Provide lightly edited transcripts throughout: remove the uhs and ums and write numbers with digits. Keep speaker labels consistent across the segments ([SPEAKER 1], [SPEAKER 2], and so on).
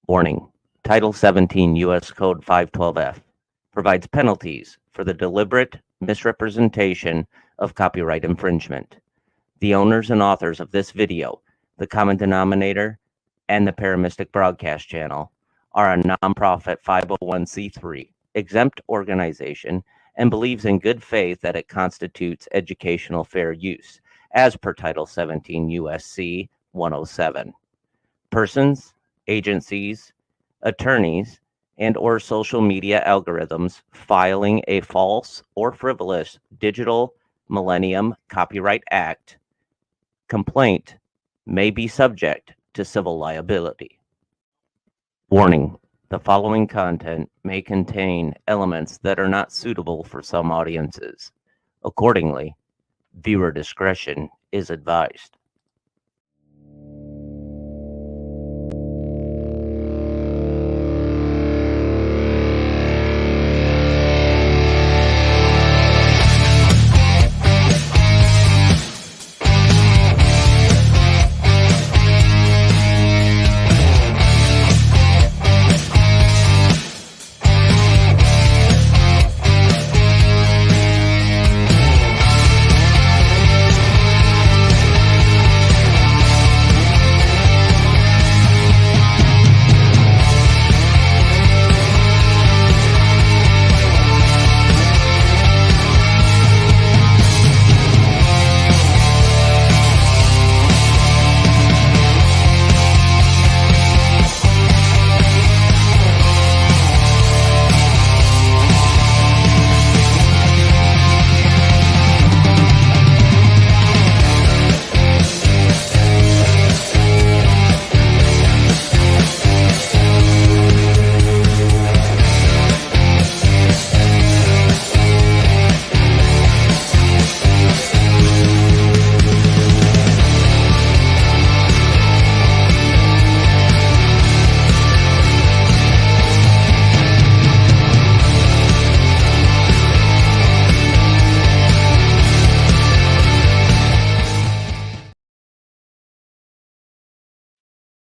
[SPEAKER 1] Warning: Title 17 U.S. Code 512F provides penalties for the deliberate misrepresentation of copyright infringement. The owners and authors of this video, the Common Denominator, and the Paramystic Broadcast Channel are a nonprofit 501c3 exempt organization and believes in good faith that it constitutes educational fair use, as per Title 17 U.S.C. 107. Persons, agencies, attorneys, and/or social media algorithms filing a false or frivolous Digital Millennium Copyright Act complaint may be subject to civil liability. Warning: the following content may contain elements that are not suitable for some audiences. Accordingly, viewer discretion is advised.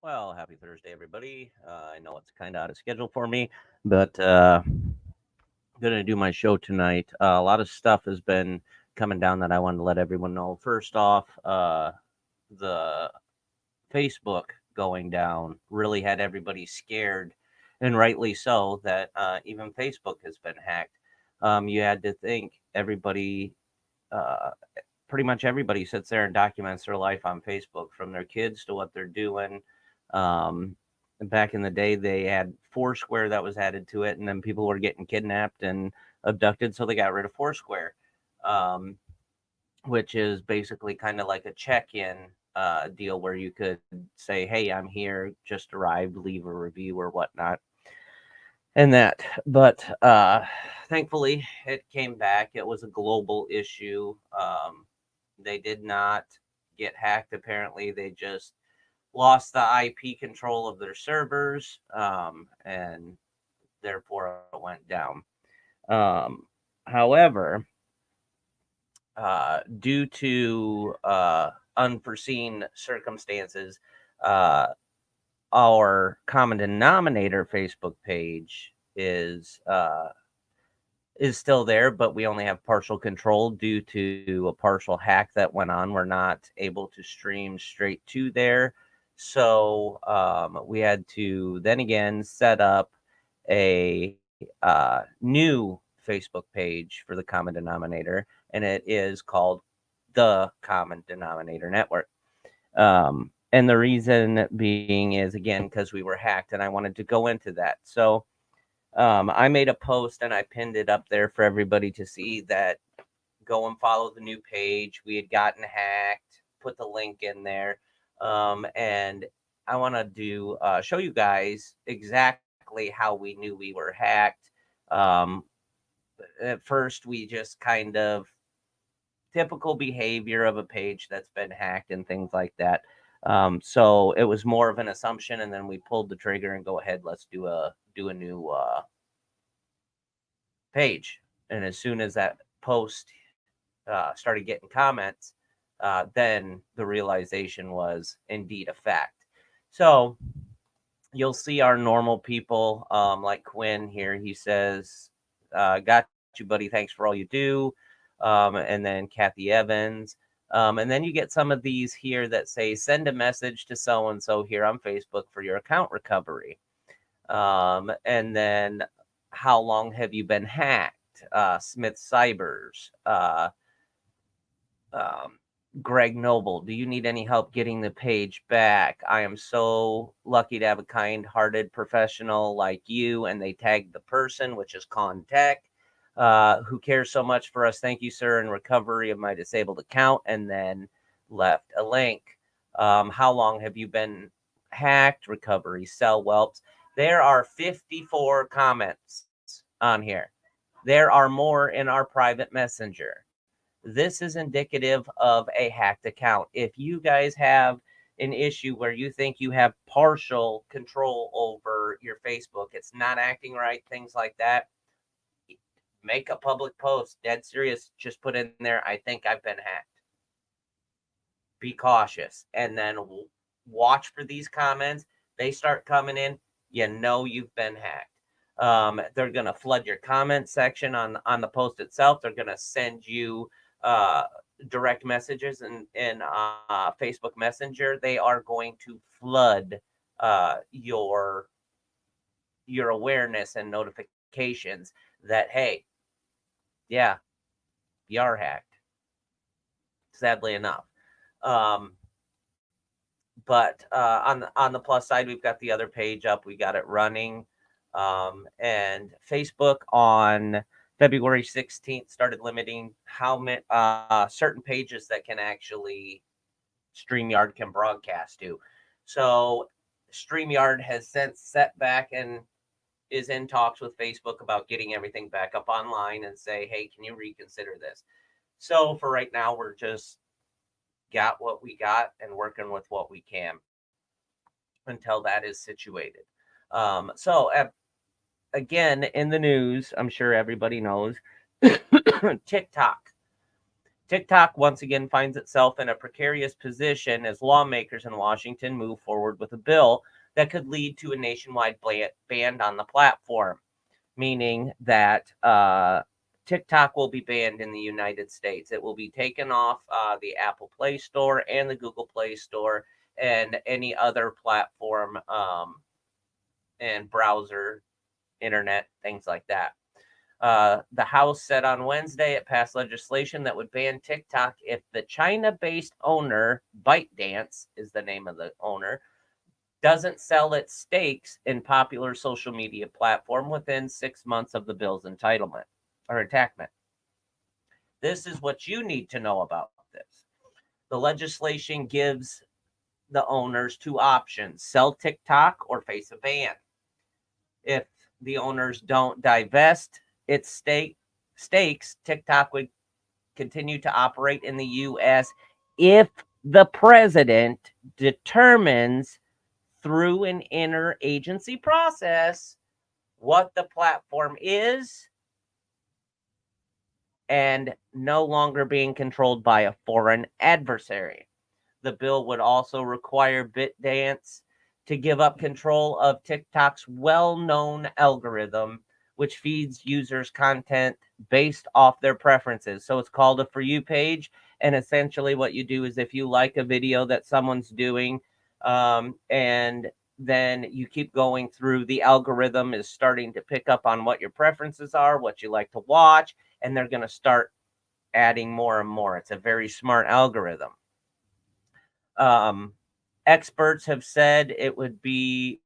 [SPEAKER 1] Well, happy Thursday, everybody. I know it's kind of out of schedule for me, but going to do my show tonight. A lot of stuff has been coming down that I wanted to let everyone know. First off, the Facebook going down really had everybody scared, and rightly so, that even Facebook has been hacked. You had to think everybody, uh, pretty much everybody sits there and documents their life on Facebook, from their kids to what they're doing. Um, Back in the day, they had Foursquare that was added to it, and then people were getting kidnapped and abducted, so they got rid of Foursquare, um, which is basically kind of like a check-in deal where you could say, "Hey, I'm here, just arrived," leave a review or whatnot, and that. But thankfully, it came back. It was a global issue. They did not get hacked. Apparently, they just lost the IP control of their servers, and therefore it went down. However, due to unforeseen circumstances, uh, our Common Denominator Facebook page is still there, but we only have partial control due to a partial hack that went on. We're not able to stream straight to there. So we had to then again set up a new Facebook page for the Common Denominator, and it is called the Common Denominator Network. And the reason being is, again, because we were hacked, and I wanted to go into that. So I made a post and I pinned it up there for everybody to see, that go and follow the new page. We had gotten hacked, put the link in there. And I want to show you guys exactly how we knew we were hacked. At first, we just kind of typical behavior of a page that's been hacked and things like that. So it was more of an assumption, and then we pulled the trigger and go ahead, let's do a new page. And as soon as that post started getting comments, then the realization was indeed a fact. So you'll see our normal people, like Quinn here. He says, "Got you, buddy. Thanks for all you do." And then Kathy Evans. And then you get some of these here that say, "Send a message to so and so here on Facebook for your account recovery." And then, "How long have you been hacked?" Smith Cybers. Um, Greg Noble, "Do you need any help getting the page back? I am so lucky to have a kind-hearted professional like you." And they tagged the person, which is Contech, who cares so much for us. "Thank you, sir, in recovery of my disabled account." And then left a link. How long have you been hacked? Recovery, Cell Whelps. There are 54 comments on here. There are more in our private messenger. This is indicative of a hacked account. If you guys have an issue where you think you have partial control over your Facebook, it's not acting right, things like that, make a public post. Dead serious. Just put in there, "I think I've been hacked." Be cautious. And then watch for these comments. They start coming in, you know you've been hacked. They're going to flood your comment section on the post itself. They're going to send you direct messages in Facebook Messenger. They are going to flood your awareness and notifications that, hey, yeah, you are hacked. Sadly enough. But on the plus side, we've got the other page up. We got it running. And Facebook on February 16th started limiting how many certain pages that can actually StreamYard can broadcast to. So StreamYard has since set back and is in talks with Facebook about getting everything back up online and say, "Hey, can you reconsider this?" So for right now, we're just got what we got and working with what we can until that is situated. So again, in the news, I'm sure everybody knows, TikTok. TikTok once again finds itself in a precarious position as lawmakers in Washington move forward with a bill that could lead to a nationwide ban on the platform, meaning that TikTok will be banned in the United States. It will be taken off the Apple Play Store and the Google Play Store and any other platform and browser, internet, things like that. The House said on Wednesday it passed legislation that would ban TikTok if the China-based owner, ByteDance is the name of the owner, doesn't sell its stakes in popular social media platform within 6 months of the bill's entitlement or attachment. This is what you need to know about this. The legislation gives the owners two options: sell TikTok or face a ban. If the owners don't divest its stakes, TikTok would continue to operate in the U.S. if the president determines through an interagency process what the platform is and no longer being controlled by a foreign adversary. The bill would also require ByteDance to give up control of TikTok's well-known algorithm, which feeds users content based off their preferences. So it's called a For You page. And essentially what you do is if you like a video that someone's doing, and then you keep going through, the algorithm is starting to pick up on what your preferences are, what you like to watch, and they're going to start adding more and more. It's a very smart algorithm. Experts have said it would be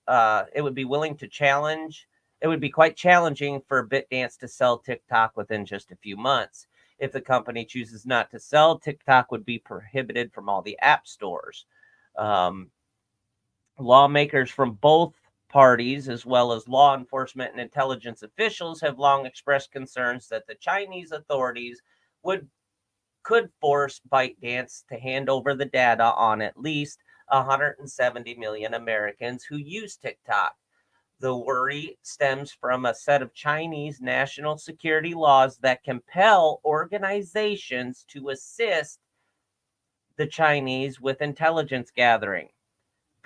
[SPEAKER 1] willing to challenge. It would be quite challenging for ByteDance to sell TikTok within just a few months. If the company chooses not to sell, TikTok would be prohibited from all the app stores. Lawmakers from both parties, as well as law enforcement and intelligence officials, have long expressed concerns that the Chinese authorities could force ByteDance to hand over the data on at least 170 million Americans who use TikTok. The worry stems from a set of Chinese national security laws that compel organizations to assist the Chinese with intelligence gathering.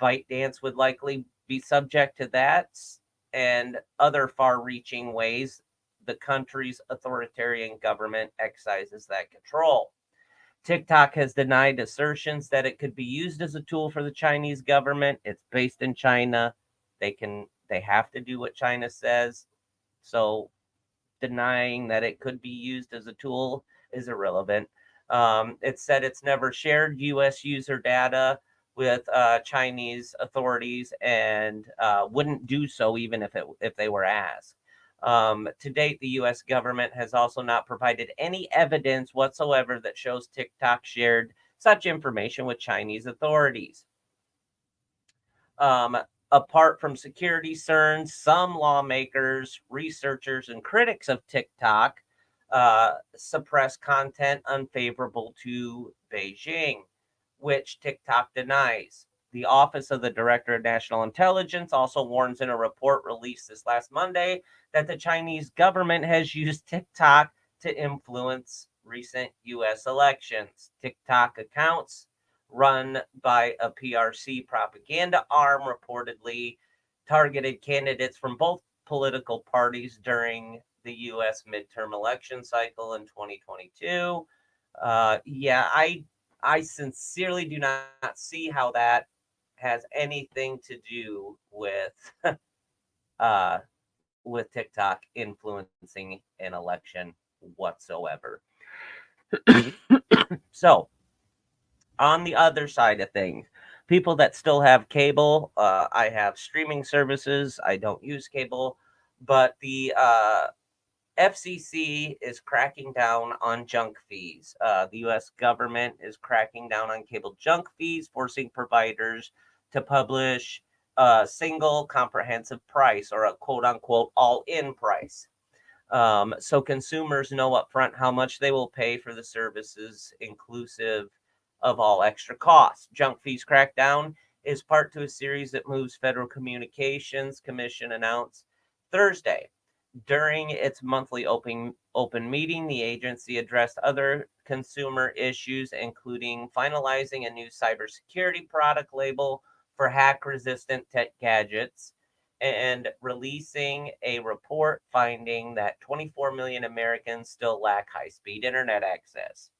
[SPEAKER 1] ByteDance would likely be subject to that and other far-reaching ways the country's authoritarian government exercises that control. TikTok has denied assertions that it could be used as a tool for the Chinese government. It's based in China. They have to do what China says. So denying that it could be used as a tool is irrelevant. It said it's never shared U.S. user data with Chinese authorities and wouldn't do so even if they were asked. To date, the U.S. government has also not provided any evidence whatsoever that shows TikTok shared such information with Chinese authorities. Um, Apart from security concerns, some lawmakers, researchers, and critics of TikTok suppress content unfavorable to Beijing, which TikTok denies. The Office of the Director of National Intelligence also warns in a report released this last Monday that the Chinese government has used TikTok to influence recent U.S. elections. TikTok accounts run by a PRC propaganda arm reportedly targeted candidates from both political parties during the U.S. midterm election cycle in 2022. I sincerely do not see how that has anything to do uh, with TikTok influencing an election whatsoever. So, on the other side of things, people that still have cable, I have streaming services. I don't use cable, but the FCC is cracking down on junk fees. The U.S. government is cracking down on cable junk fees, forcing providers to publish a single comprehensive price or a quote unquote all in price. So consumers know upfront how much they will pay for the services, inclusive of all extra costs. Junk fees crackdown is part to a series that moves Federal Communications Commission announced Thursday. During its monthly open meeting, the agency addressed other consumer issues, including finalizing a new cybersecurity product label for hack-resistant tech gadgets and releasing a report finding that 24 million Americans still lack high-speed internet access.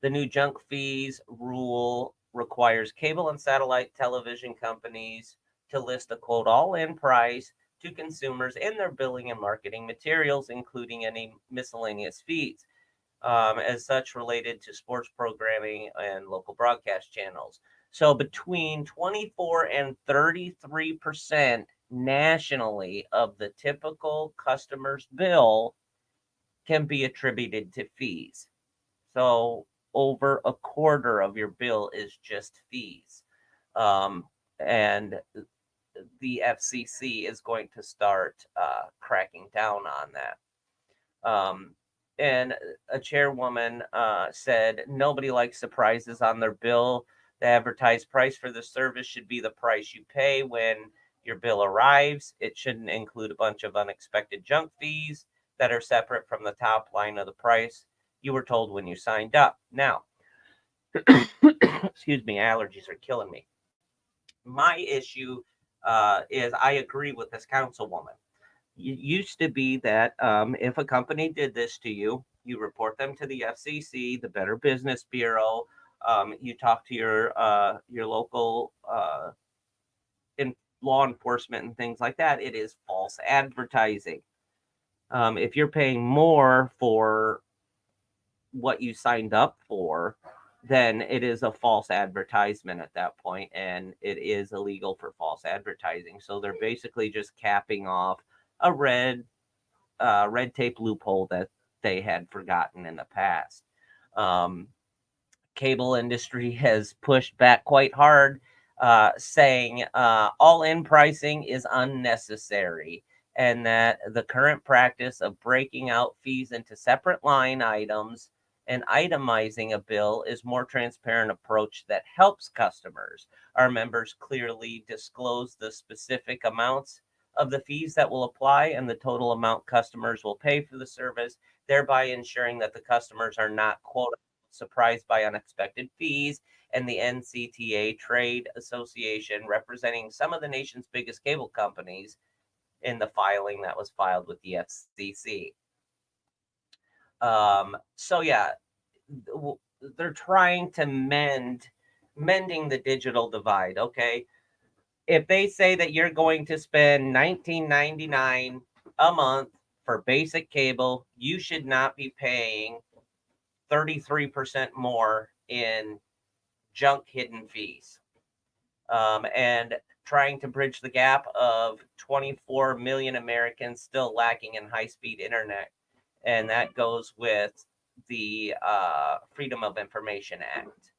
[SPEAKER 1] The new junk fees rule requires cable and satellite television companies to list a quote all in price to consumers in their billing and marketing materials, including any miscellaneous fees, as such related to sports programming and local broadcast channels. So between 24 and 33% nationally of the typical customer's bill can be attributed to fees. So over a quarter of your bill is just fees. And the FCC is going to start cracking down on that. And a chairwoman said nobody likes surprises on their bill. The advertised price for the service should be the price you pay when your bill arrives. It shouldn't include a bunch of unexpected junk fees that are separate from the top line of the price you were told when you signed up. Now, excuse me, allergies are killing me. My issue is I agree with this councilwoman. It used to be that if a company did this to you, you report them to the FCC, the Better Business Bureau. You talk to your local law enforcement and things like that. It is false advertising. If you're paying more for what you signed up for, then it is a false advertisement at that point, and it is illegal for false advertising. So they're basically just capping off a red tape loophole that they had forgotten in the past. Um, Cable industry has pushed back quite hard, saying all-in pricing is unnecessary, and that the current practice of breaking out fees into separate line items and itemizing a bill is more transparent approach that helps customers. Our members clearly disclose the specific amounts of the fees that will apply and the total amount customers will pay for the service, thereby ensuring that the customers are not quote surprised by unexpected fees, and the NCTA Trade Association, representing some of the nation's biggest cable companies, in the filing that was filed with the FCC. So yeah, they're trying to mending the digital divide. Okay, if they say that you're going to spend $19.99 a month for basic cable, you should not be paying 33% more in junk hidden fees. And trying to bridge the gap of 24 million Americans still lacking in high-speed internet. And that goes with the Freedom of Information Act.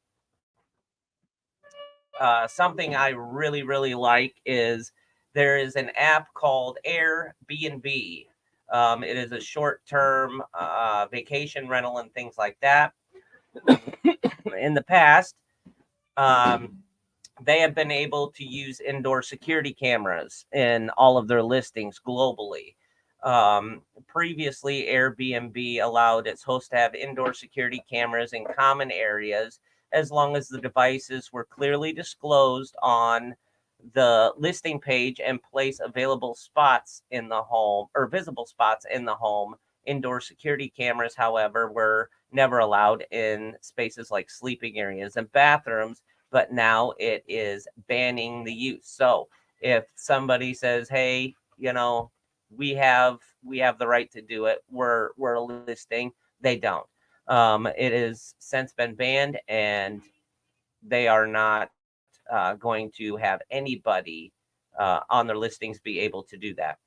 [SPEAKER 1] Something I really, really like is there is an app called Airbnb. It is a short-term vacation rental and things like that. In the past, they have been able to use indoor security cameras in all of their listings globally. Previously, Airbnb allowed its hosts to have indoor security cameras in common areas as long as the devices were clearly disclosed on the listing page and place available spots in the home or visible spots in the home. Indoor security cameras, however, were never allowed in spaces like sleeping areas and bathrooms, but now it is banning the use. So if somebody says, hey, we have the right to do it, we're listing, they don't. It has since been banned, and they are not going to have anybody on their listings be able to do that.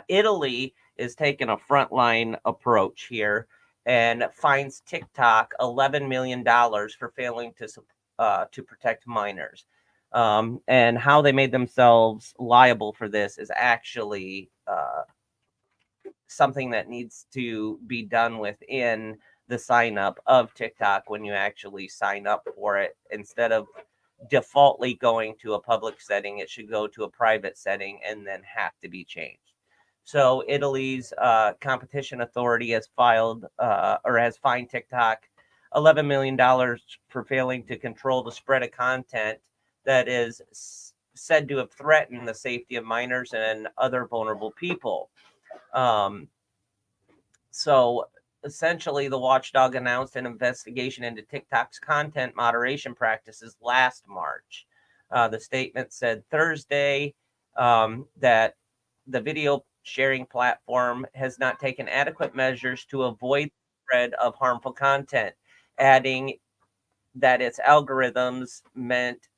[SPEAKER 1] Italy is taking a frontline approach here and fines TikTok $11 million for failing to protect minors. And how they made themselves liable for this is actually something that needs to be done within the sign up of TikTok when you actually sign up for it. Instead of defaultly going to a public setting, it should go to a private setting and then have to be changed. So Italy's competition authority has has fined TikTok $11 million for failing to control the spread of content that is said to have threatened the safety of minors and other vulnerable people. So essentially, the watchdog announced an investigation into TikTok's content moderation practices last March. The statement said Thursday that the video sharing platform has not taken adequate measures to avoid the spread of harmful content, adding that its algorithms meant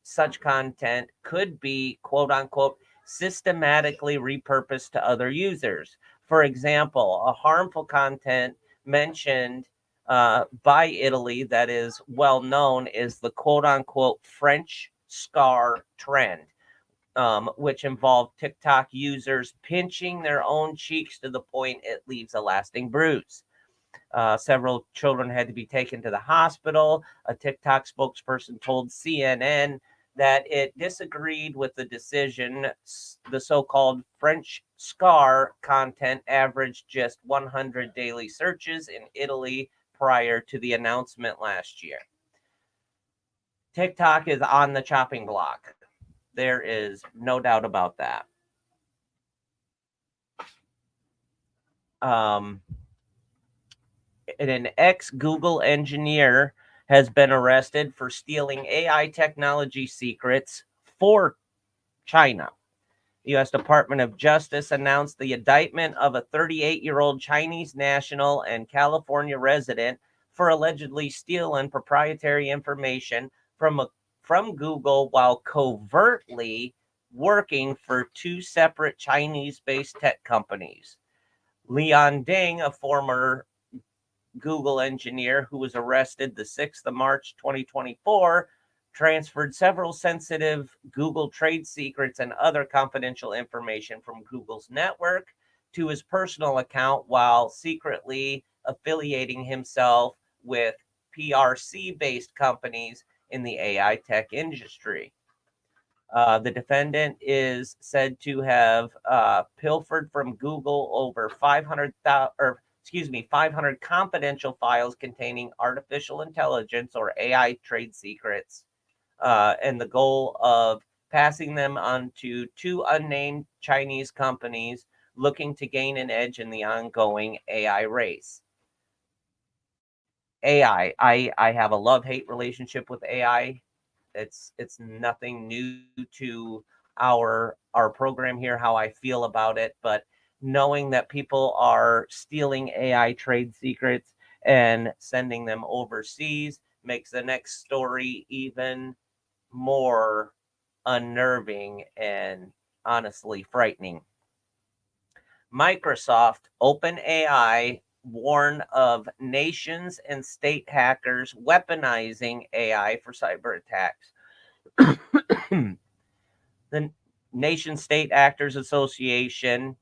[SPEAKER 1] such content could be, quote unquote, systematically repurposed to other users. For example, a harmful content mentioned by Italy that is well known is the quote unquote French scar trend, which involved TikTok users pinching their own cheeks to the point it leaves a lasting bruise. Several children had to be taken to the hospital. A TikTok spokesperson told CNN that it disagreed with the decision. The so-called French scar content averaged just 100 daily searches in Italy prior to the announcement last year. TikTok is on the chopping block. There is no doubt about that. An ex-Google engineer has been arrested for stealing AI technology secrets for China. The U.S. Department of Justice announced the indictment of a 38-year-old Chinese national and California resident for allegedly stealing proprietary information from Google while covertly working for two separate Chinese-based tech companies. Leon Ding, a former Google engineer who was arrested the 6th of March 2024, transferred several sensitive Google trade secrets and other confidential information from Google's network to his personal account while secretly affiliating himself with PRC-based companies in the AI tech industry. The defendant is said to have pilfered from Google over 500 confidential files containing artificial intelligence or AI trade secrets, and the goal of passing them on to two unnamed Chinese companies looking to gain an edge in the ongoing AI race. AI, I have a love-hate relationship with AI. It's nothing new to our program here, how I feel about it, but knowing that people are stealing AI trade secrets and sending them overseas makes the next story even more unnerving and honestly frightening. Microsoft, OpenAI warn of nations and state hackers weaponizing AI for cyber attacks. The Nation State Actors Association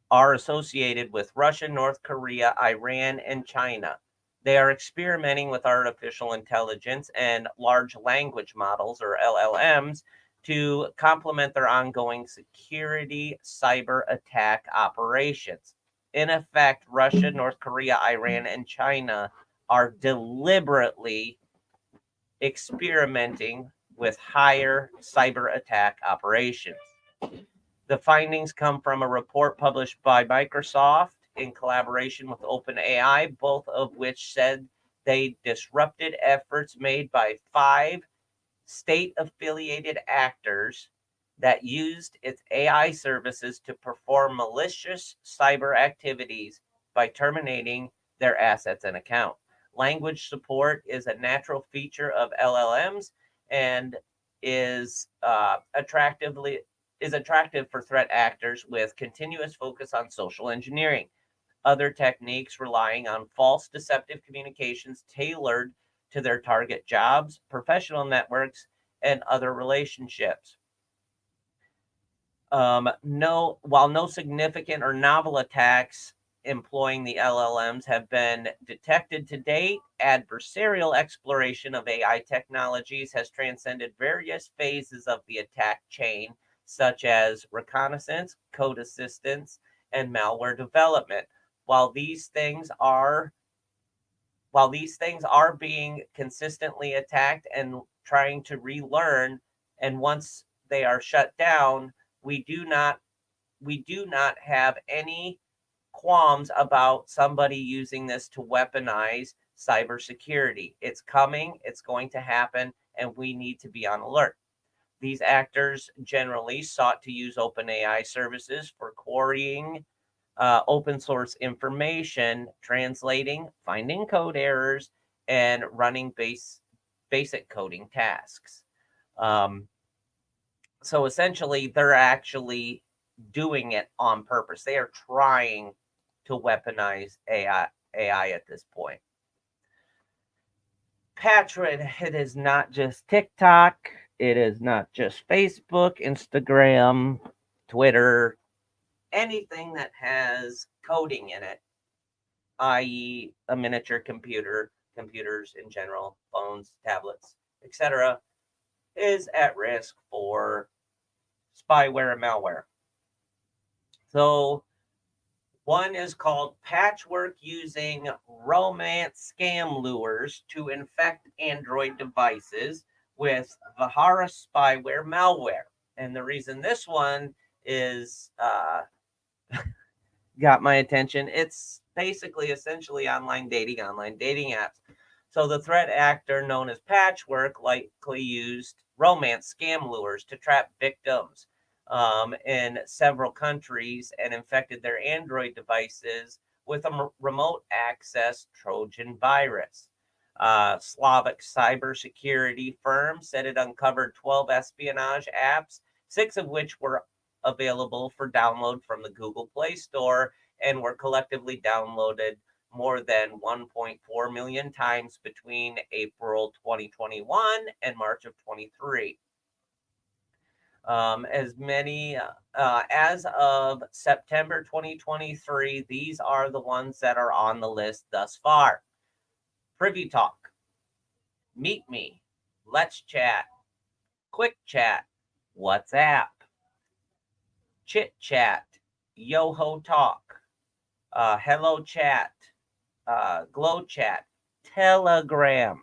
[SPEAKER 1] are associated with Russia, North Korea, Iran, and China. They are experimenting with artificial intelligence and large language models, or LLMs, to complement their ongoing security cyber attack operations. In effect, Russia, North Korea, Iran, and China are deliberately experimenting with higher cyber attack operations. The findings come from a report published by Microsoft in collaboration with OpenAI, both of which said they disrupted efforts made by 5 state affiliated actors that used its AI services to perform malicious cyber activities by terminating their assets and account. Language support is a natural feature of LLMs and is attractive for threat actors with continuous focus on social engineering. Other techniques relying on false deceptive communications tailored to their target jobs, professional networks, and other relationships. While no significant or novel attacks employing the LLMs have been detected to date, adversarial exploration of AI technologies has transcended various phases of the attack chain, such as reconnaissance, code assistance, and malware development. While these things are being consistently attacked and trying to relearn, and once they are shut down, we do not have any qualms about somebody using this to weaponize cybersecurity. It's coming, it's going to happen, and we need to be on alert. These actors generally sought to use OpenAI services for querying open source information, translating, finding code errors, and running basic coding tasks. So essentially, they're actually doing it on purpose. They are trying to weaponize AI at this point. Patrick, it is not just TikTok. It is not just Facebook, Instagram, Twitter, anything that has coding in it, i.e., a miniature computer, computers in general, phones, tablets, etc., is at risk for spyware and malware. So, one is called Patchwork using romance scam lures to infect Android devices with Vihara spyware malware. And the reason this one is got my attention, it's basically essentially online dating apps. So the threat actor known as Patchwork likely used romance scam lures to trap victims in several countries and infected their Android devices with a remote access Trojan virus. Slavic cybersecurity firm said it uncovered 12 espionage apps, 6 of which were available for download from the Google Play Store and were collectively downloaded more than 1.4 million times between April 2021 and March of 23. As of September 2023, these are the ones that are on the list thus far. Privy Talk, Meet Me, Let's Chat, Quick Chat, WhatsApp, Chit Chat, Yoho Talk, Hello Chat, Glow Chat, Telegram.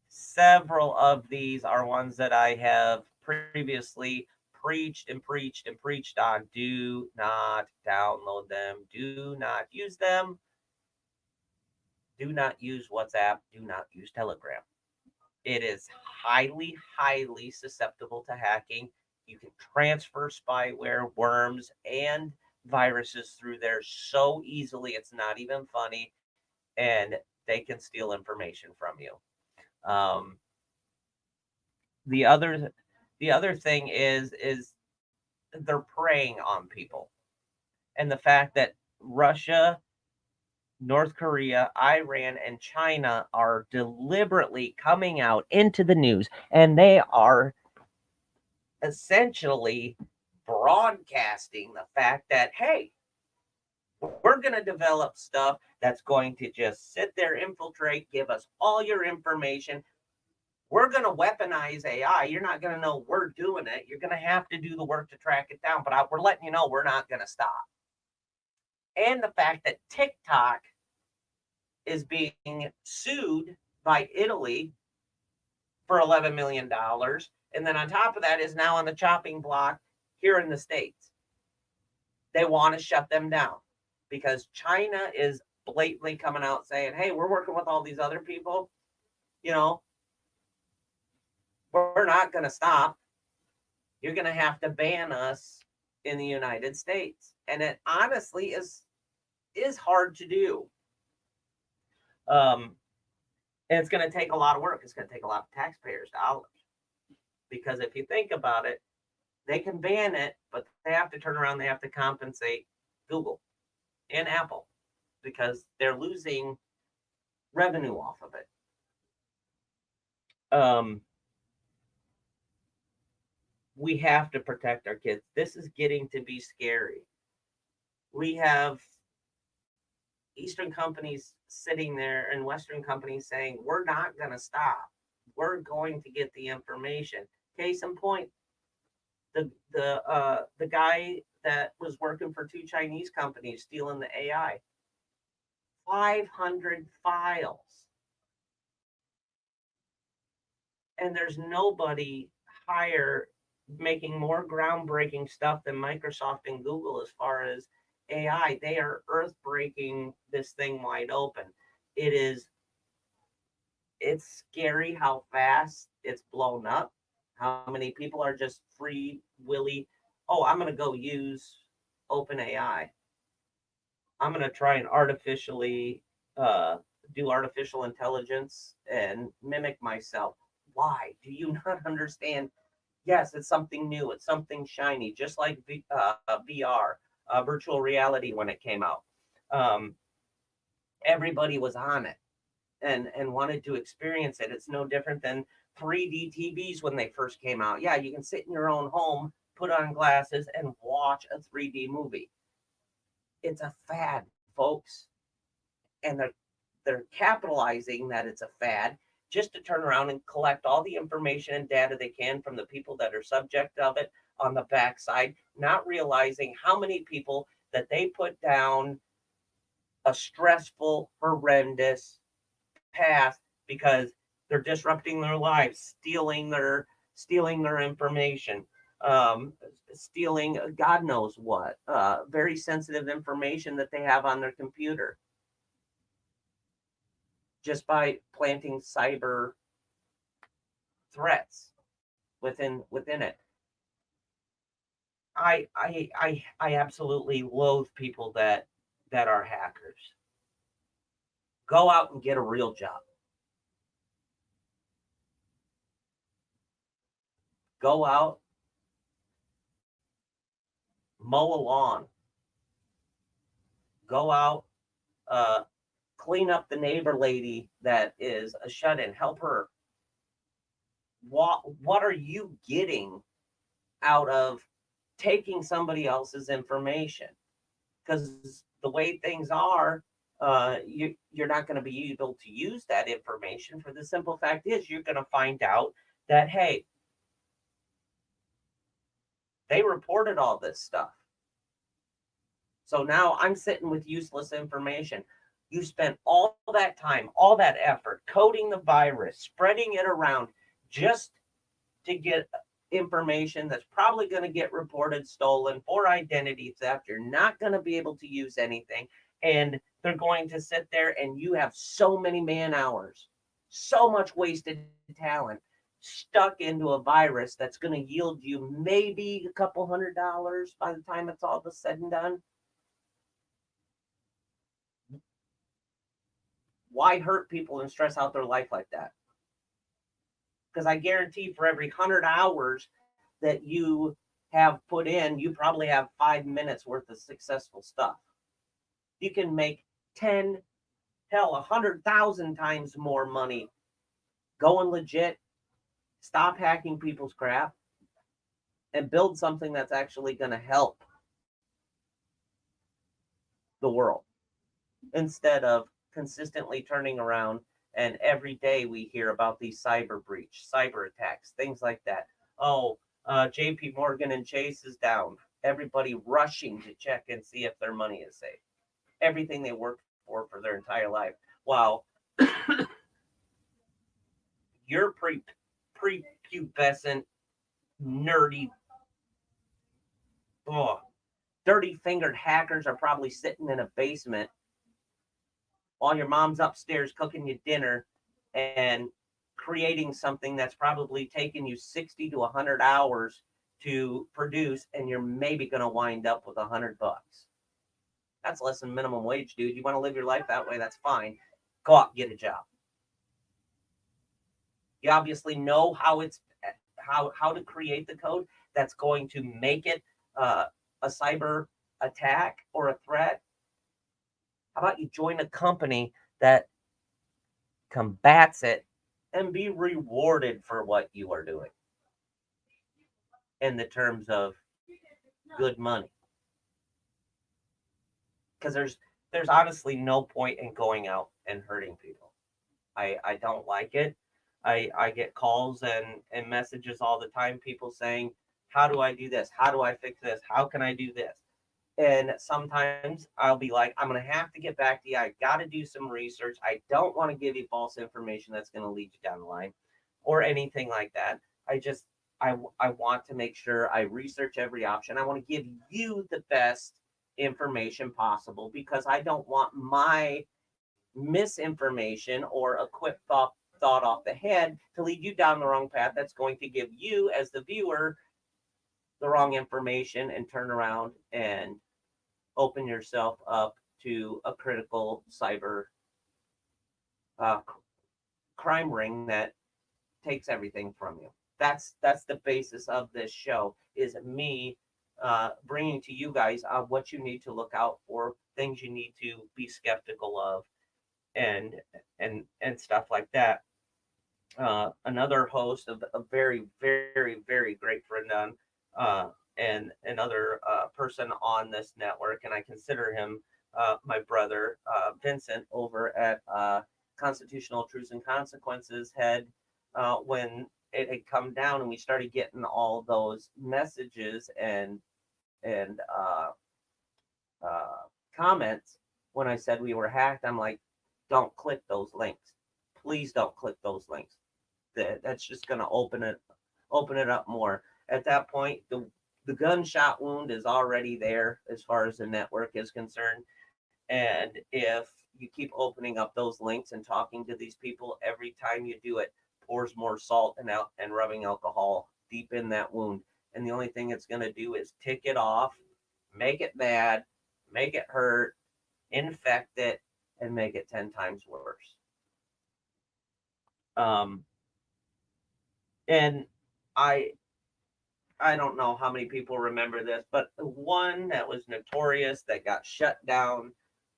[SPEAKER 1] Several of these are ones that I have previously preached on. Do not download them. Do not use them. Do not use WhatsApp. Do not use Telegram. It is highly susceptible to hacking. You can transfer spyware, worms, and viruses through there so easily. It's not even funny. And they can steal information from you. Um, the other the other thing is they're preying on people. And the fact that Russia, North Korea, Iran, and China are deliberately coming out into the news, and they are essentially broadcasting the fact that, hey, we're going to develop stuff that's going to just sit there, infiltrate, give us all your information. We're going to weaponize AI. You're not going to know we're doing it. You're going to have to do the work to track it down. But we're letting you know we're not going to stop. And the fact that TikTok is being sued by Italy for $11 million. And then on top of that is now on the chopping block here in the States. They want to shut them down because China is blatantly coming out saying, hey, we're working with all these other people. We're not going to stop. You're going to have to ban us in the United States. And it honestly is hard to do. And it's going to take a lot of work. It's going to take a lot of taxpayers' dollars. Because if you think about it, they can ban it, but they have to turn around. They have to compensate Google and Apple because they're losing revenue off of it. We have to protect our kids. This is getting to be scary. We have Eastern companies sitting there and Western companies saying, we're not going to stop. We're going to get the information. Case in point, the guy that was working for 2 Chinese companies stealing the AI, 500 files. And there's nobody higher making more groundbreaking stuff than Microsoft and Google as far as AI. They are earth breaking this thing wide open. It's scary how fast it's blown up, how many people are just free willy. Oh, I'm going to go use OpenAI. I'm going to try and artificially do artificial intelligence and mimic myself. Why? Do you not understand? Yes, it's something new. It's something shiny, just like VR, virtual reality when it came out. Everybody was on it and wanted to experience it. It's no different than 3D TVs when they first came out. Yeah, you can sit in your own home, put on glasses, and watch a 3D movie. It's a fad, folks. And they're capitalizing that it's a fad just to turn around and collect all the information and data they can from the people that are subject of it on the backside, not realizing how many people that they put down a stressful, horrendous past because they're disrupting their lives, stealing their information, stealing God knows what, very sensitive information that they have on their computer, just by planting cyber threats within it. I absolutely loathe people that are hackers. Go out and get a real job. Go out, mow a lawn. Go out, clean up the neighbor lady that is a shut-in. Help her. What are you getting out of taking somebody else's information? Because the way things are, you're not going to be able to use that information. For the simple fact is, you're going to find out that, hey, they reported all this stuff. So now I'm sitting with useless information. You spent all that time, all that effort coding the virus, spreading it around just to get information that's probably going to get reported stolen for identity theft. You're not going to be able to use anything. And they're going to sit there and you have so many man hours, so much wasted talent stuck into a virus that's going to yield you maybe a couple $100 by the time it's all said and done. Why hurt people and stress out their life like that? Because I guarantee for every 100 hours that you have put in, you probably have 5 minutes worth of successful stuff. You can make 10, hell, 100,000 times more money going legit, stop hacking people's crap, and build something that's actually going to help the world instead of consistently turning around. And every day we hear about these cyber breach, cyber attacks, things like that. Oh, JP Morgan and Chase is down. Everybody rushing to check and see if their money is safe. Everything they worked for their entire life. While your prepubescent, nerdy, oh, dirty fingered hackers are probably sitting in a basement while your mom's upstairs cooking you dinner and creating something that's probably taken you 60 to 100 hours to produce, and you're maybe going to wind up with $100. That's less than minimum wage, dude. You want to live your life that way, that's fine. Go out and get a job. You obviously know how to create the code that's going to make it a cyber attack or a threat. How about you join a company that combats it and be rewarded for what you are doing in the terms of good money? Because there's honestly no point in going out and hurting people. I don't like it. I get calls and messages all the time, people saying, how do I do this? How do I fix this? How can I do this? And sometimes I'll be like, I'm going to have to get back to you. I got to do some research. I don't want to give you false information that's going to lead you down the line or anything like that. I want to make sure I research every option. I want to give you the best information possible because I don't want my misinformation or a quick thought off the head to lead you down the wrong path that's going to give you as the viewer the wrong information and turn around and open yourself up to a critical cyber uh, crime ring that takes everything from you. That's the basis of this show, is me bringing to you guys what you need to look out for, things you need to be skeptical of, and stuff like that. Another host of a very, very, very great friend on, and another person on this network, and I consider him my brother, Vincent, over at Constitutional Truths and Consequences, had when it had come down and we started getting all those messages and comments when I said we were hacked. I'm like, don't click those links. Please don't click those links. That's just going to open it up more. At that point, the gunshot wound is already there as far as the network is concerned. And if you keep opening up those links and talking to these people, every time you do it, pours more salt and rubbing alcohol deep in that wound. And the only thing it's going to do is tick it off, make it bad, make it hurt, infect it, and make it 10 times worse. And I don't know how many people remember this, but the one that was notorious that got shut down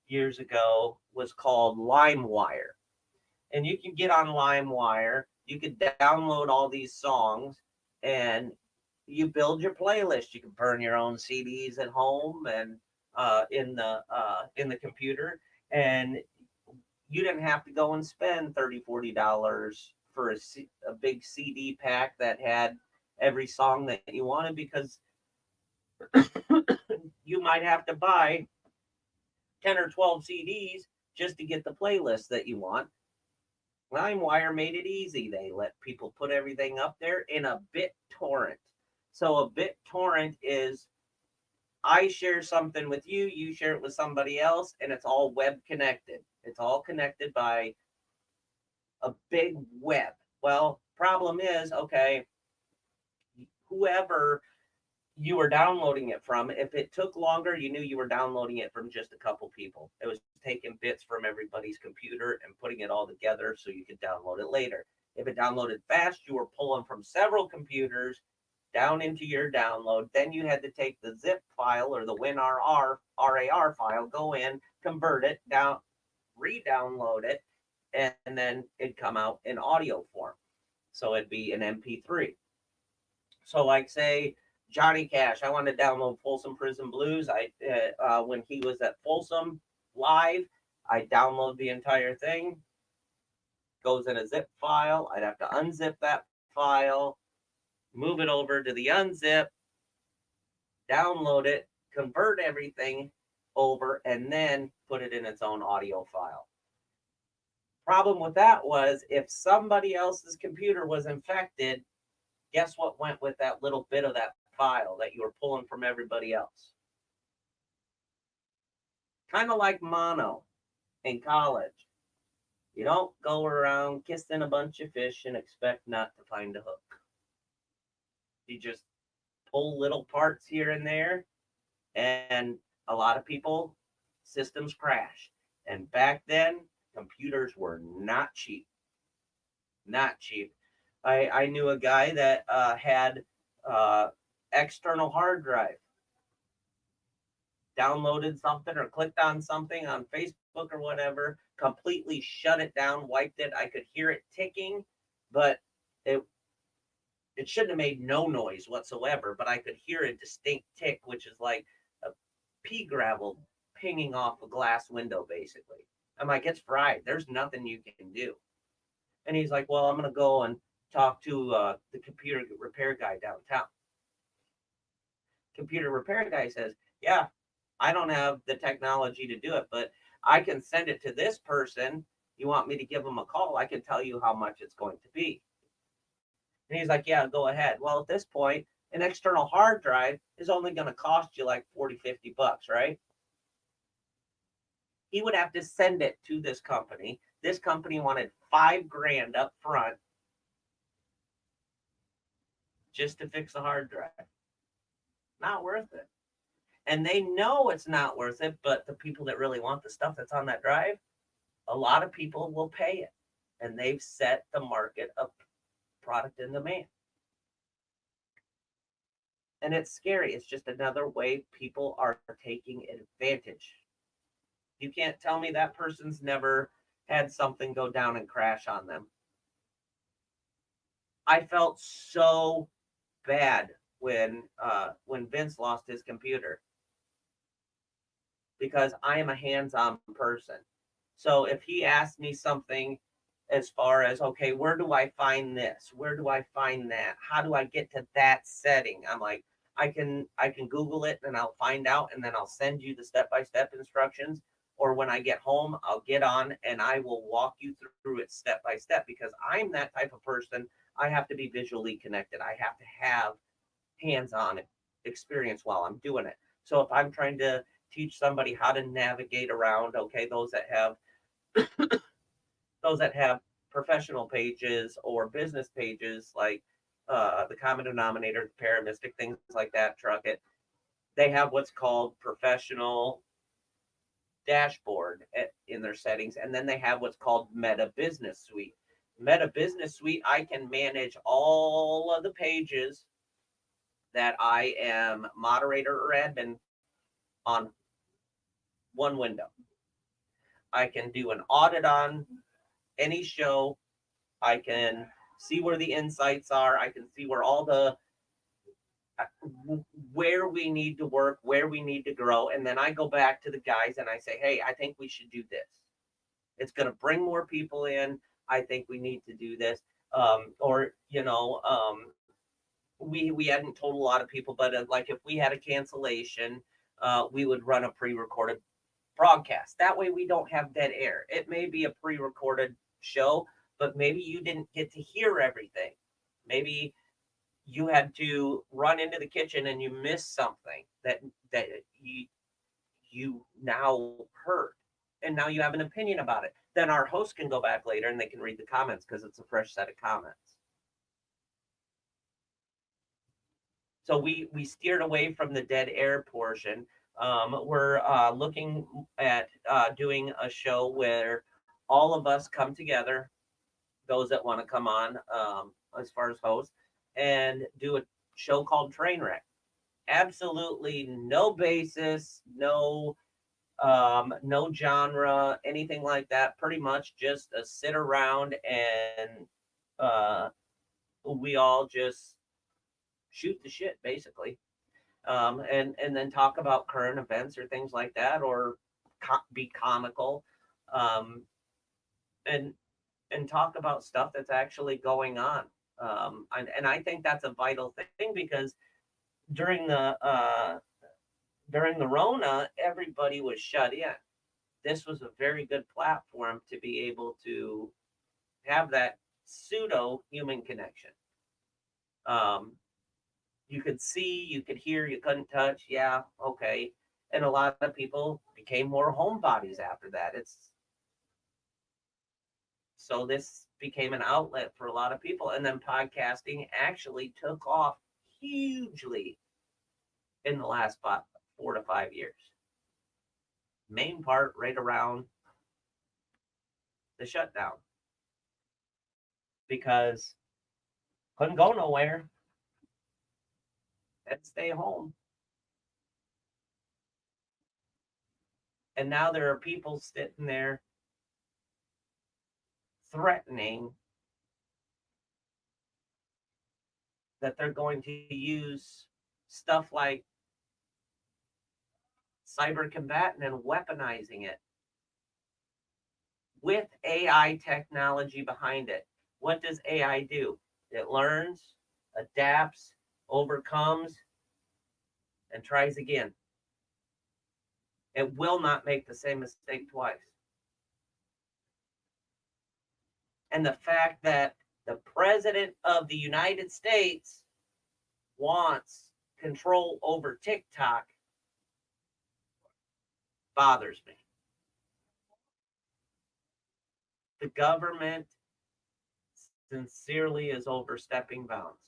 [SPEAKER 1] years ago was called LimeWire. And you can get on LimeWire, you can download all these songs, and you build your playlist. You can burn your own CDs at home and in the computer, and you didn't have to go and spend $30-$40 for a big CD pack that had every song that you wanted, because you might have to buy 10 or 12 CDs just to get the playlist that you want. LimeWire made it easy. They let people put everything up there in a BitTorrent. So a BitTorrent is I share something with you, you share it with somebody else, and it's all web connected. It's all connected by a big web. Well, problem is, okay, whoever you were downloading it from, if it took longer, you knew you were downloading it from just a couple people. It was taking bits from everybody's computer and putting it all together so you could download it later. If it downloaded fast, you were pulling from several computers down into your download. Then you had to take the zip file or the WinRAR file, go in, convert it down, re-download it, and then it'd come out in audio form. So it'd be an MP3. So like say Johnny Cash, I wanted to download Folsom Prison Blues. When he was at Folsom live, I download the entire thing. Goes in a zip file. I'd have to unzip that file, move it over to the unzip, download it, convert everything over, and then put it in its own audio file. Problem with that was if somebody else's computer was infected, guess what went with that little bit of that file that you were pulling from everybody else? Kind of like mono in college. You don't go around kissing a bunch of fish and expect not to find a hook. You just pull little parts here and there, and a lot of people, systems crash. And back then, computers were not cheap. Not cheap. I knew a guy that had external hard drive. Downloaded something or clicked on something on Facebook or whatever, completely shut it down, wiped it. I could hear it ticking, but it shouldn't have made no noise whatsoever, but I could hear a distinct tick, which is like a pea gravel pinging off a glass window, basically. I'm like, it's fried. There's nothing you can do. And he's like, well, I'm going to go and talk to the computer repair guy downtown. Computer repair guy says, yeah, I don't have the technology to do it, but I can send it to this person. You want me to give them a call? I can tell you how much it's going to be. And he's like, yeah, go ahead. Well, at this point, an external hard drive is only going to cost you like 40, 50 bucks, right? He would have to send it to this company. This company wanted $5,000 up front just to fix the hard drive. Not worth it. And they know it's not worth it, but the people that really want the stuff that's on that drive, a lot of people will pay it. And they've set the market of product in demand. And it's scary. It's just another way people are taking advantage. You can't tell me that person's never had something go down and crash on them. I felt so bad when Vince lost his computer, because I am a hands-on person. So if he asked me something as far as, okay, where do I find this? Where do I find that? How do I get to that setting? I'm like, I can Google it and I'll find out, and then I'll send you the step-by-step instructions. Or when I get home, I'll get on and I will walk you through it step by step, because I'm that type of person. I have to be visually connected. I have to have hands-on experience while I'm doing it. So if I'm trying to teach somebody how to navigate around, okay, those that have professional pages or business pages, like the Common Denominator, Paramystic, things like that, Truck It, they have what's called professional dashboard in their settings, and then they have what's called Meta Business Suite. Meta Business Suite, I can manage all of the pages that I am moderator or admin on one window. I can do an audit on any show. I can see where the insights are. I can see where where we need to work, where we need to grow. And then I go back to the guys and I say, hey, I think we should do this. It's going to bring more people in. I think we need to do this. We hadn't told a lot of people, but like if we had a cancellation, we would run a pre-recorded broadcast. That way we don't have dead air. It may be a pre-recorded show, but maybe you didn't get to hear everything. Maybe you had to run into the kitchen and you missed something that you now heard, and now you have an opinion about it. Then our host can go back later and they can read the comments because it's a fresh set of comments. So we steered away from the dead air portion. We're looking at doing a show where all of us come together, those that want to come on as far as hosts, and do a show called Trainwreck. Absolutely no basis, no genre, anything like that. Pretty much just a sit around and uh, we all just shoot the shit, basically, and then talk about current events or things like that, or be comical, um, and talk about stuff that's actually going on. And I think that's a vital thing because during the uh, during the Rona, everybody was shut in. This was a very good platform to be able to have that pseudo human connection. Um, you could see, you could hear, you couldn't touch. Yeah, okay. And a lot of people became more homebodies after that. It's so this became an outlet for a lot of people. And then podcasting actually took off hugely in the last 4 to 5 years. Main part right around the shutdown because couldn't go nowhere, had to stay home. And now there are people sitting there threatening that they're going to use stuff like cyber combatant and weaponizing it with AI technology behind it. What does AI do? It learns, adapts, overcomes, and tries again. It will not make the same mistake twice. And the fact that the president of the United States wants control over TikTok bothers me. The government sincerely is overstepping bounds.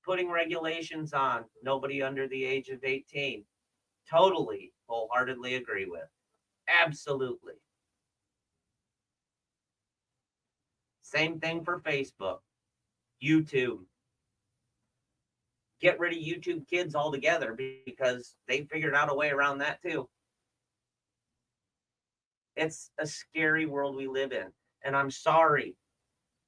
[SPEAKER 1] Putting regulations on nobody under the age of 18. Totally, wholeheartedly agree with. Absolutely. Same thing for Facebook, YouTube. Get rid of YouTube Kids altogether because they figured out a way around that too. It's a scary world we live in. And I'm sorry,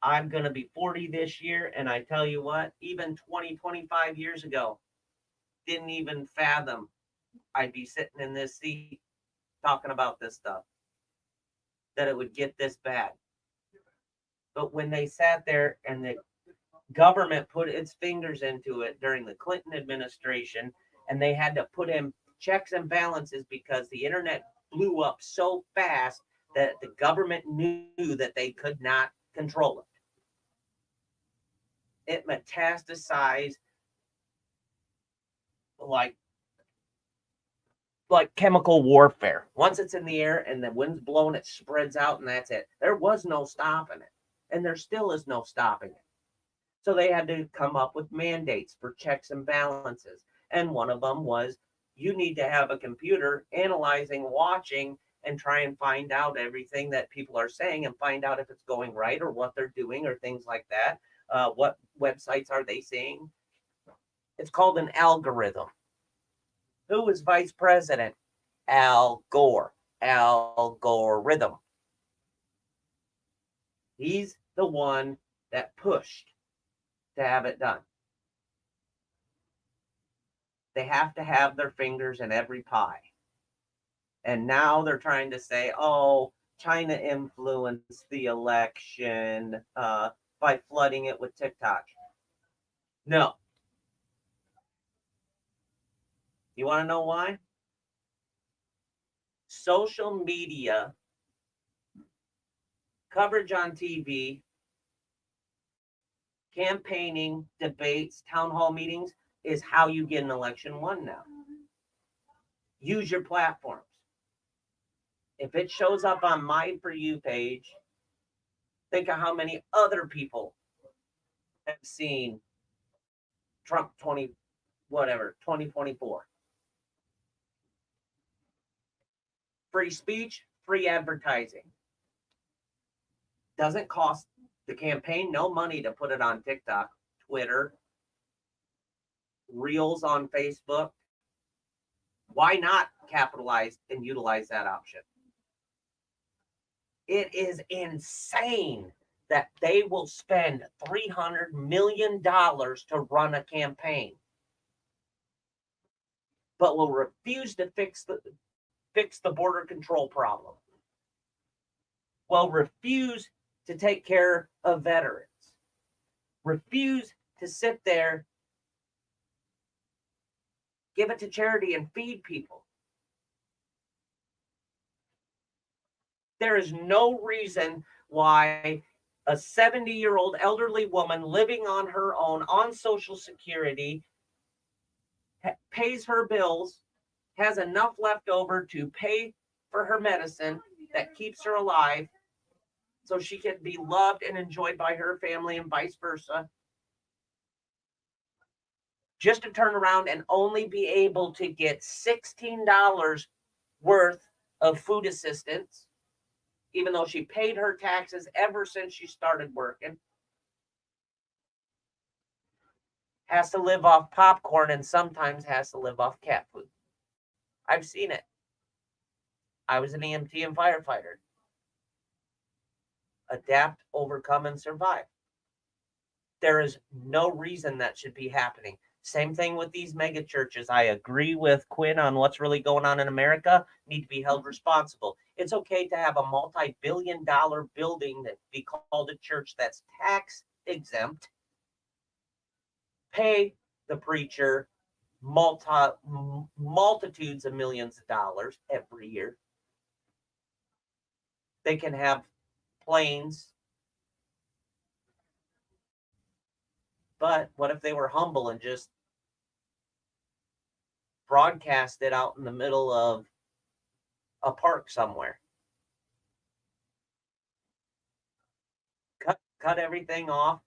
[SPEAKER 1] I'm going to be 40 this year. And I tell you what, even 20, 25 years ago, didn't even fathom I'd be sitting in this seat talking about this stuff, that it would get this bad. But when they sat there and the government put its fingers into it during the Clinton administration, and they had to put in checks and balances because the internet blew up so fast that the government knew that they could not control it. It metastasized like chemical warfare. Once it's in the air and the wind's blowing, it spreads out and that's it. There was no stopping it. And there still is no stopping it. So they had to come up with mandates for checks and balances. And one of them was you need to have a computer analyzing, watching, and try and find out everything that people are saying and find out if it's going right or what they're doing or things like that. What websites are they seeing? It's called an algorithm. Who is vice president? Al Gore. Algorithm. He's the one that pushed to have it done. They have to have their fingers in every pie. And now they're trying to say, oh, China influenced the election by flooding it with TikTok. No. You want to know why? social media, coverage on TV, campaigning, debates, town hall meetings is how you get an election won now. Use your platforms. If it shows up on my For You page, think of how many other people have seen Trump 2024. Free speech, free advertising. Doesn't cost the campaign no money to put it on TikTok, Twitter, Reels on Facebook. Why not capitalize and utilize that option? It is insane that they will spend $300 million to run a campaign, but will refuse to fix the border control problem, will refuse to take care of veterans, refuse to sit there, give it to charity, and feed people. There is no reason why a 70-year-old elderly woman living on her own on Social Security pays her bills, has enough left over to pay for her medicine that keeps her alive so she can be loved and enjoyed by her family and vice versa, just to turn around and only be able to get $16 worth of food assistance, even though she paid her taxes ever since she started working, has to live off popcorn, and sometimes has to live off cat food. I've seen it. I was an EMT and firefighter. Adapt, overcome, and survive. There is no reason that should be happening. Same thing with these mega churches. I agree with Quinn on what's really going on in America. Need to be held responsible. It's okay to have a multi-billion-dollar building that be called a church that's tax exempt. Pay the preacher multitudes of millions of dollars every year. They can have planes. But what if they were humble and just broadcast it out in the middle of a park somewhere? Cut everything off,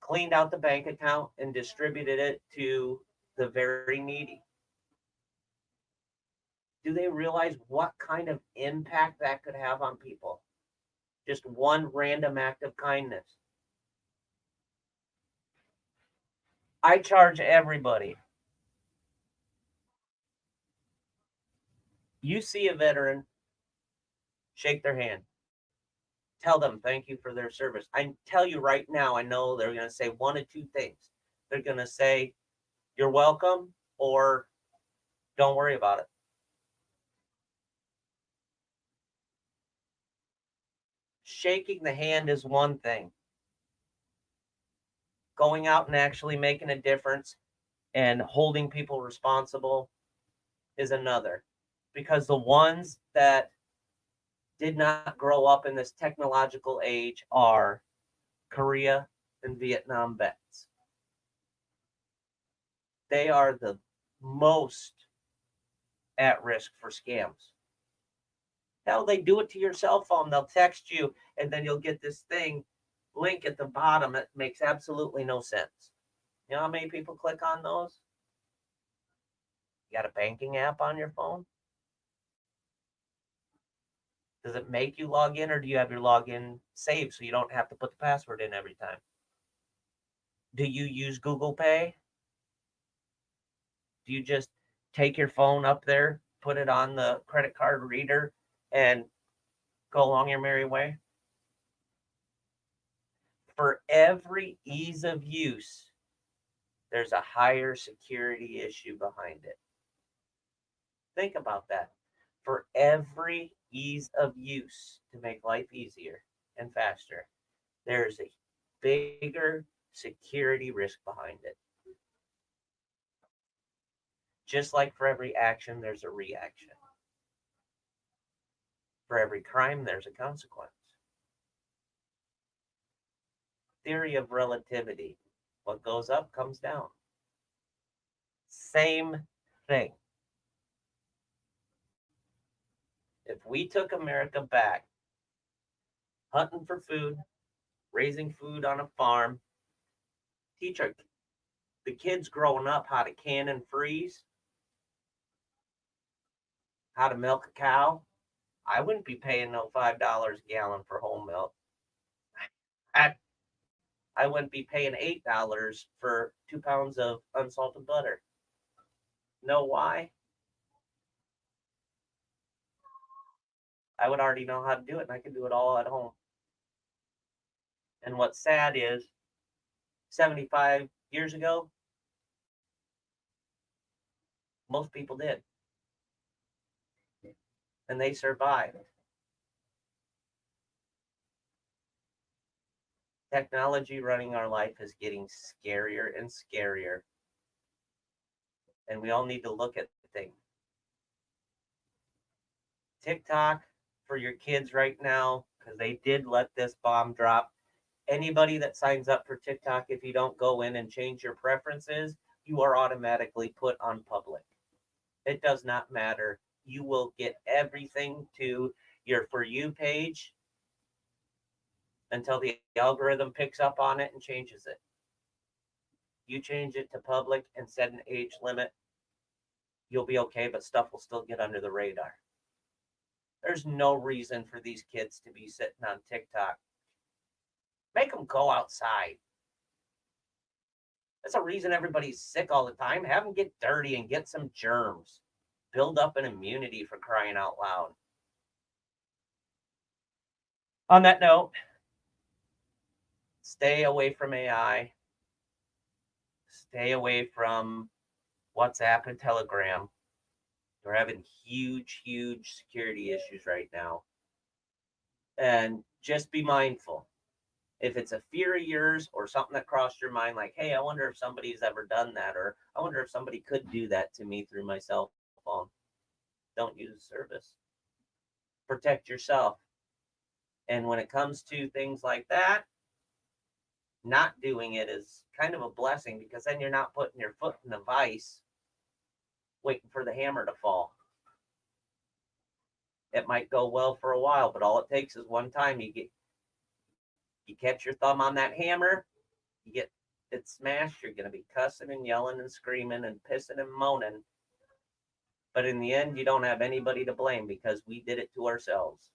[SPEAKER 1] cleaned out the bank account, and distributed it to the very needy. Do they realize what kind of impact that could have on people? Just one random act of kindness. I charge everybody. You see a veteran, shake their hand. Tell them thank you for their service. I tell you right now, I know they're going to say one of two things. They're going to say, you're welcome, or don't worry about it. Shaking the hand is one thing. Going out and actually making a difference and holding people responsible is another. Because the ones that did not grow up in this technological age are Korea and Vietnam vets. They are the most at risk for scams. Hell, they do it to your cell phone. They'll text you, and then you'll get this link at the bottom that makes absolutely no sense. You know how many people click on those? You got a banking app on your phone? Does it make you log in, or do you have your login saved so you don't have to put the password in every time? Do you use Google Pay? Do you just take your phone up there, put it on the credit card reader, and go along your merry way? For every ease of use, there's a higher security issue behind it. Think about that. For every ease of use to make life easier and faster, there's a bigger security risk behind it. Just like for every action, there's a reaction. For every crime, there's a consequence. Theory of relativity. What goes up comes down. Same thing. If we took America back, hunting for food, raising food on a farm, teach the kids growing up how to can and freeze, how to milk a cow, I wouldn't be paying no $5 a gallon for whole milk. I, I wouldn't be paying $8 for 2 pounds of unsalted butter. Know why? I would already know how to do it, and I can do it all at home. And what's sad is 75 years ago, most people did. And they survived. Technology running our life is getting scarier and scarier. And we all need to look at things. TikTok for your kids right now, because they did let this bomb drop. Anybody that signs up for TikTok, if you don't go in and change your preferences, you are automatically put on public. It does not matter. You will get everything to your For You page until the algorithm picks up on it and changes it. You change it to public and set an age limit, you'll be okay, but stuff will still get under the radar. There's no reason for these kids to be sitting on TikTok. Make them go outside. That's a reason everybody's sick all the time. Have them get dirty and get some germs. Build up an immunity, for crying out loud. On that note, stay away from AI. Stay away from WhatsApp and Telegram. We're having huge, huge security issues right now. And just be mindful. If it's a fear of yours or something that crossed your mind, like, hey, I wonder if somebody's ever done that, or I wonder if somebody could do that to me through my cell phone, don't use the service. Protect yourself. And when it comes to things like that, not doing it is kind of a blessing, because then you're not putting your foot in the vice waiting for the hammer to fall. It might go well for a while, but all it takes is one time you catch your thumb on that hammer, you get it smashed, you're going to be cussing and yelling and screaming and pissing and moaning. But in the end, you don't have anybody to blame, because we did it to ourselves.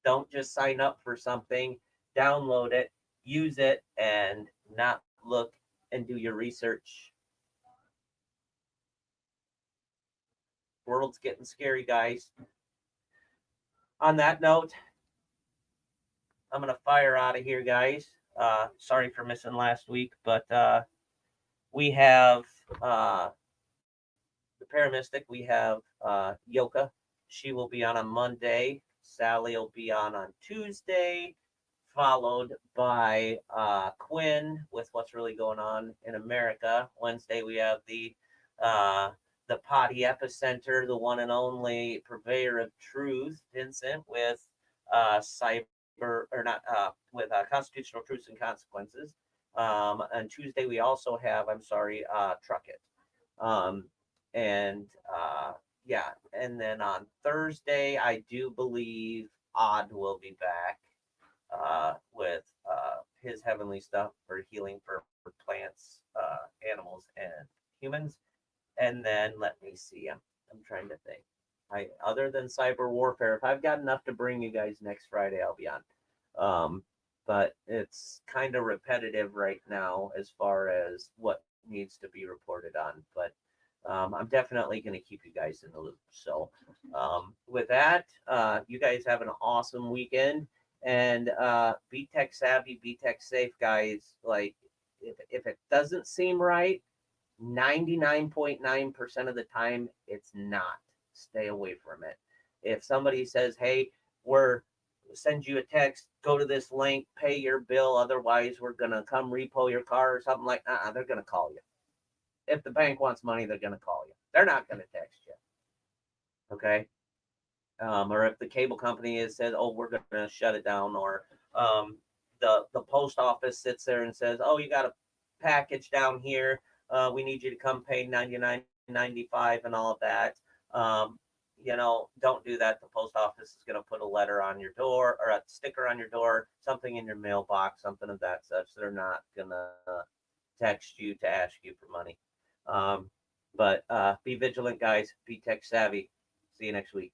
[SPEAKER 1] Don't just sign up for something, download it, use it, and not look and do your research. World's getting scary, guys. On that note, I'm going to fire out of here, guys. Sorry for missing last week, but we have the Paramystic. We have Yoka. She will be on Monday. Sally will be on Tuesday, followed by Quinn with what's really going on in America. Wednesday, we have the Potty Epicenter, the one and only purveyor of truth, Vincent, with constitutional truths and consequences. On Tuesday, we also have, Truck It. And then on Thursday, I do believe Odd will be back with his heavenly stuff for healing for plants, animals, and humans. And then let me see. I'm trying to think. Other than cyber warfare, if I've got enough to bring you guys next Friday, I'll be on. But it's kind of repetitive right now as far as what needs to be reported on. But I'm definitely going to keep you guys in the loop. So with that, you guys have an awesome weekend, and be tech savvy, be tech safe, guys. Like, if it doesn't seem right, 99.9% of the time, it's not. Stay away from it. If somebody says, hey, we're send you a text, go to this link, pay your bill, otherwise we're going to come repo your car or something like that, they're going to call you. If the bank wants money, they're going to call you. They're not going to text you. Okay? Or if the cable company has said, "Oh, we're going to shut it down," or the post office sits there and says, "Oh, you got a package down here. We need you to come pay 99.95 and all of that." Um, don't do that. The post office is going to put a letter on your door or a sticker on your door, something in your mailbox, something of that such. They're not going to text you to ask you for money. Um, but be vigilant, guys. Be tech savvy. See you next week.